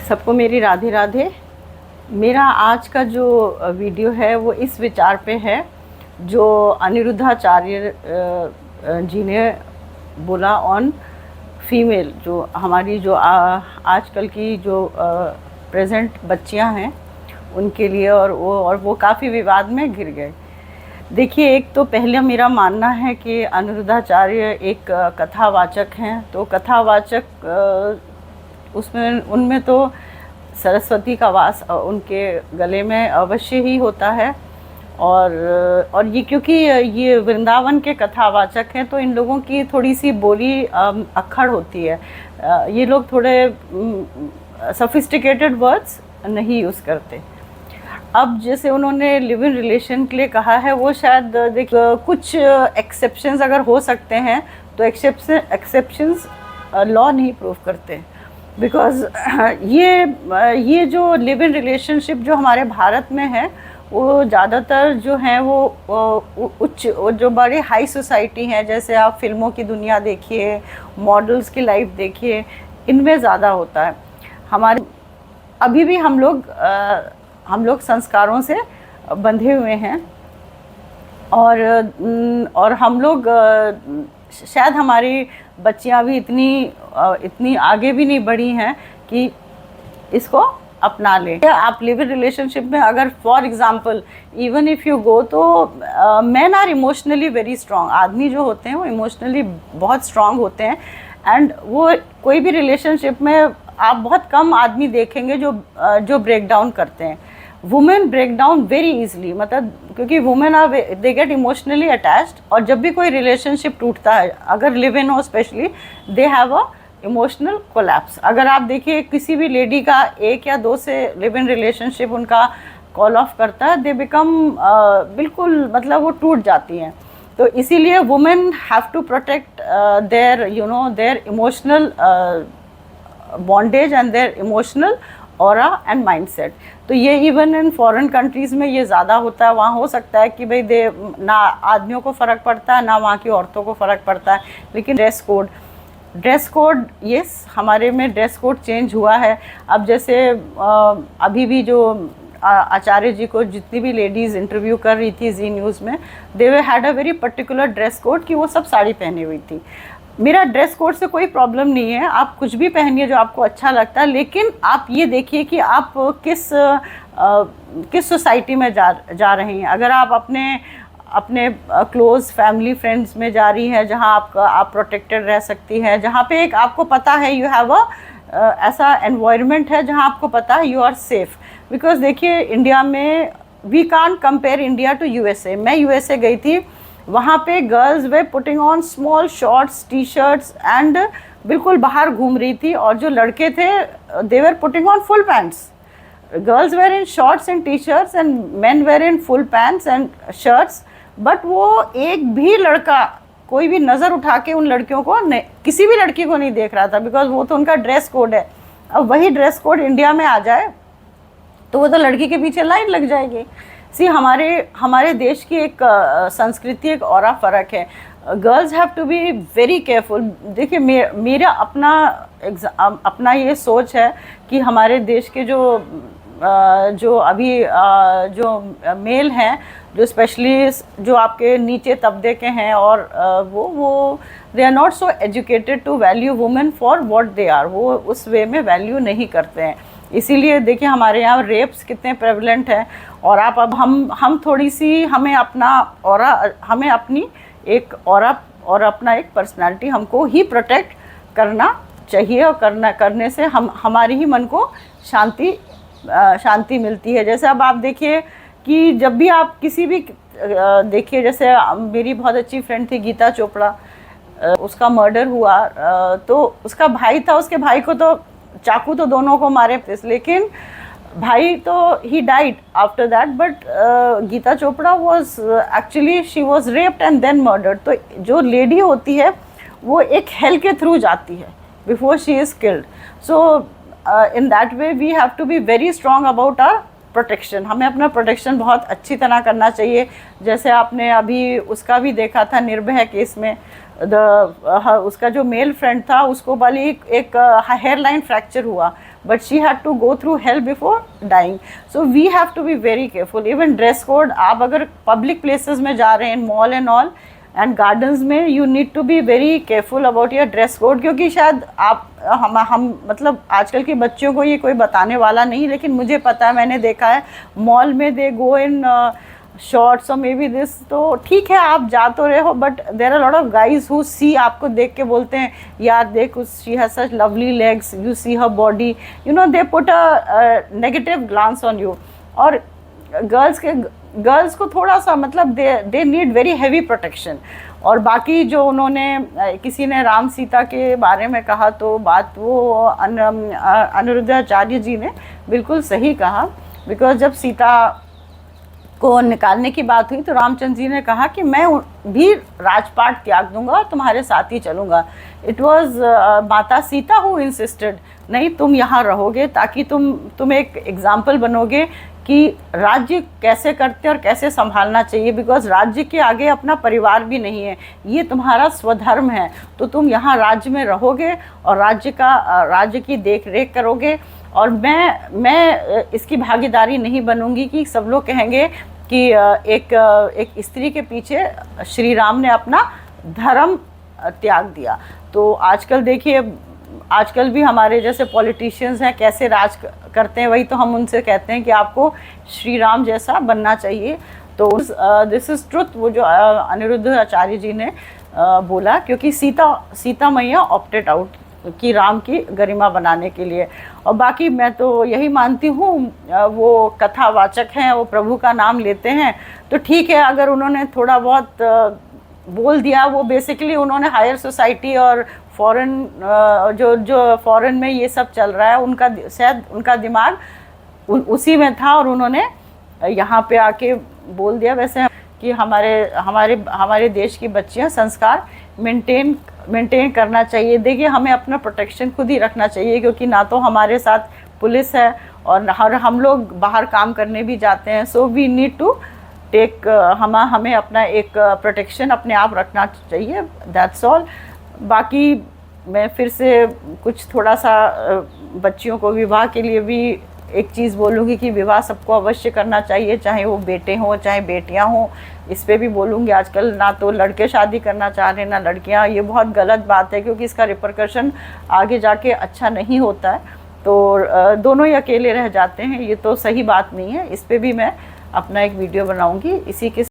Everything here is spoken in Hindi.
सबको मेरी राधे राधे। मेरा आज का जो वीडियो है वो इस विचार पे है जो अनिरुद्धाचार्य जी ने बोला ऑन फीमेल, जो हमारी जो आजकल की जो प्रेजेंट बच्चियां हैं उनके लिए, और वो काफ़ी विवाद में घिर गए। देखिए, एक तो पहले मेरा मानना है कि अनिरुद्धाचार्य एक कथावाचक हैं, तो कथावाचक उसमें उनमें तो सरस्वती का वास उनके गले में अवश्य ही होता है। और ये क्योंकि ये वृंदावन के कथावाचक हैं तो इन लोगों की थोड़ी सी बोली अक्खड़ होती है। ये लोग थोड़े सफिस्टिकेटेड वर्ड्स नहीं यूज़ करते। अब जैसे उन्होंने लिव इन रिलेशन के लिए कहा है, वो शायद कुछ एक्सेप्शंस अगर हो सकते हैं तो एक्सेप्शंस लॉ नहीं प्रूव करते। बिकॉज ये जो लिव इन रिलेशनशिप जो हमारे भारत में है वो ज़्यादातर जो हैं वो उच्च, जो बड़े हाई सोसाइटी हैं, जैसे आप फिल्मों की दुनिया देखिए, मॉडल्स की लाइफ देखिए, इनमें ज़्यादा होता है। हमारे अभी भी हम लोग संस्कारों से बंधे हुए हैं, और हम लोग शायद हमारी बच्चियां भी इतनी आगे भी नहीं बढ़ी हैं कि इसको अपना लें। आप लिव इन रिलेशनशिप में अगर for example even if you go, तो man are emotionally very strong. आदमी जो होते हैं वो इमोशनली बहुत स्ट्रांग होते हैं, एंड वो कोई भी रिलेशनशिप में आप बहुत कम आदमी देखेंगे जो ब्रेक डाउन करते हैं। Women break down very easily, मतलब क्योंकि women are they get emotionally attached, और जब भी कोई रिलेशनशिप टूटता है, अगर लिव इन हो specially, they have a emotional collapse. अगर आप देखिए किसी भी लेडी का 1 या 2 से लिव इन रिलेशनशिप उनका कॉल ऑफ करता है, दे बिकम बिल्कुल, मतलब वो टूट जाती हैं। तो इसीलिए women have to protect their emotional bondage and their emotional aura and mindset. तो ये इवन इन फॉरेन कंट्रीज़ में ये ज़्यादा होता है। वहाँ हो सकता है कि भाई ना आदमियों को फ़र्क पड़ता है, ना वहाँ की औरतों को फ़र्क पड़ता है, लेकिन ड्रेस कोड यस, हमारे में ड्रेस कोड चेंज हुआ है। अब जैसे अभी भी जो आचार्य जी को जितनी भी लेडीज़ इंटरव्यू कर रही थी जी न्यूज़ में, they had a very particular dress code कि वो सब साड़ी पहनी हुई थी। मेरा ड्रेस कोड से कोई प्रॉब्लम नहीं है, आप कुछ भी पहनिए जो आपको अच्छा लगता है, लेकिन आप ये देखिए कि आप किस सोसाइटी में जा रही हैं। अगर आप अपने क्लोज़ फैमिली फ्रेंड्स में जा रही हैं जहां आप प्रोटेक्टेड रह सकती हैं, जहां पे एक आपको पता है यू हैव ऐसा एनवायरनमेंट है जहां आपको पता है यू आर सेफ। बिकॉज देखिए, इंडिया में we can't compare India to USA. मैं यूएसए गई थी, वहाँ पे girls were putting on small shorts, T shirts and बिल्कुल बाहर घूम रही थी, और जो लड़के थे they were putting on full pants. Girls were in shorts and T shirts and men were in full pants and shirts. But वो एक भी लड़का, कोई भी नज़र उठा के उन लड़कियों को नहीं, किसी भी लड़की को नहीं देख रहा था, बिकॉज वो तो उनका ड्रेस कोड है। अब वही ड्रेस कोड इंडिया में आ जाए तो वो तो लड़की के पीछे लाइन लग जाएगी। हमारे देश की एक संस्कृति, एक और फ़र्क है। Girls have to be very careful. देखिए, मेरा अपना ये सोच है कि हमारे देश के जो अभी जो मेल हैं, जो स्पेशली जो आपके नीचे तबके के हैं, और वो they are not so educated to value women for what they are. वो उस वे में वैल्यू नहीं करते हैं। इसीलिए देखिए हमारे यहाँ रेप्स कितने प्रेवलेंट हैं। और आप अब हम थोड़ी सी, हमें अपनी एक ऑरा और अपना एक पर्सनालिटी हमको ही प्रोटेक्ट करना चाहिए, और करने से हमारी ही मन को शांति मिलती है। जैसे अब आप देखिए कि जब भी आप किसी भी देखिए, जैसे मेरी बहुत अच्छी फ्रेंड थी गीता चोपड़ा, उसका मर्डर हुआ, तो उसका भाई था, उसके भाई को तो चाकू तो दोनों को मारे थे, लेकिन भाई तो he died after that. But Geeta Chopra was actually she was raped and then murdered. तो जो लेडी होती है वो एक हेल के थ्रू जाती है before she is killed. So in that way we have to be very strong about our protection. हमें अपना प्रोटेक्शन बहुत अच्छी तरह करना चाहिए। जैसे आपने अभी उसका भी देखा था निर्भया केस में, उसका जो मेल फ्रेंड था उसको वाली एक हेयर लाइन फ्रैक्चर हुआ, but she had to go through hell before dying. So we have to be very careful. Even dress code, आप अगर public places में जा रहे हैं, mall and all and gardens में, you need to be very careful about your dress code, क्योंकि शायद आप हम मतलब आजकल के बच्चों को ये कोई बताने वाला नहीं, लेकिन मुझे पता है, मैंने देखा है मॉल में दे गो इन शॉर्ट्स और मे बी दिस, तो ठीक है आप जा तो रहे हो, but there are lot of guys who see, आपको देख के बोलते हैं यार देख she has such lovely legs, you see her body, you know, they put a negative glance on you. और गर्ल्स को थोड़ा सा मतलब they need very heavy protection. और बाकी जो उन्होंने किसी ने राम सीता के बारे में कहा, तो बात वो अनिरुद्धाचार्य जी ने बिल्कुल सही कहा. बिकॉज जब सीता को निकालने की बात हुई तो रामचंद्र जी ने कहा कि मैं भी राजपाट त्याग दूंगा और तुम्हारे साथ ही चलूँगा. इट वाज माता सीता हु इंसिस्टेड, नहीं तुम यहाँ रहोगे ताकि तुम एक एग्जाम्पल बनोगे कि राज्य कैसे करते और कैसे संभालना चाहिए. बिकॉज राज्य के आगे अपना परिवार भी नहीं है, ये तुम्हारा स्वधर्म है, तो तुम यहाँ राज्य में रहोगे और राज्य की देख रेख करोगे. और मैं इसकी भागीदारी नहीं बनूंगी कि सब लोग कहेंगे कि एक स्त्री के पीछे श्री राम ने अपना धर्म त्याग दिया. तो आजकल देखिए, आजकल भी हमारे जैसे पॉलिटिशियंस हैं कैसे राज करते हैं, वही तो हम उनसे कहते हैं कि आपको श्री राम जैसा बनना चाहिए. तो दिस इज़ ट्रुथ, वो जो अनिरुद्धाचार्य जी ने बोला, क्योंकि सीता मैया ऑप्टेड आउट कि राम की गरिमा बनाने के लिए. और बाकी मैं तो यही मानती हूँ, वो कथावाचक हैं, वो प्रभु का नाम लेते हैं, तो ठीक है अगर उन्होंने थोड़ा बहुत बोल दिया, वो बेसिकली उन्होंने हायर सोसाइटी और फॉरेन जो फॉरेन में ये सब चल रहा है, उनका शायद उनका दिमाग उसी में था और उन्होंने यहाँ पे आके बोल दिया. वैसे कि हमारे देश की बच्चियाँ संस्कार मेंटेन करना चाहिए. देखिए हमें अपना प्रोटेक्शन खुद ही रखना चाहिए, क्योंकि ना तो हमारे साथ पुलिस है और हम लोग बाहर काम करने भी जाते हैं. So we need to take, हमें अपना एक प्रोटेक्शन अपने आप रखना चाहिए. That's all. बाकी मैं फिर से कुछ थोड़ा सा बच्चियों को विवाह के लिए भी एक चीज़ बोलूँगी कि विवाह सबको अवश्य करना चाहिए, चाहे वो बेटे हों चाहे बेटियां हों. इस पे भी बोलूँगी, आजकल ना तो लड़के शादी करना चाह रहे ना लड़कियां. ये बहुत गलत बात है, क्योंकि इसका रिपरकशन आगे जाके अच्छा नहीं होता है. तो दोनों ही अकेले रह जाते हैं, ये तो सही बात नहीं है. इस पे भी मैं अपना एक वीडियो बनाऊँगी. इसी के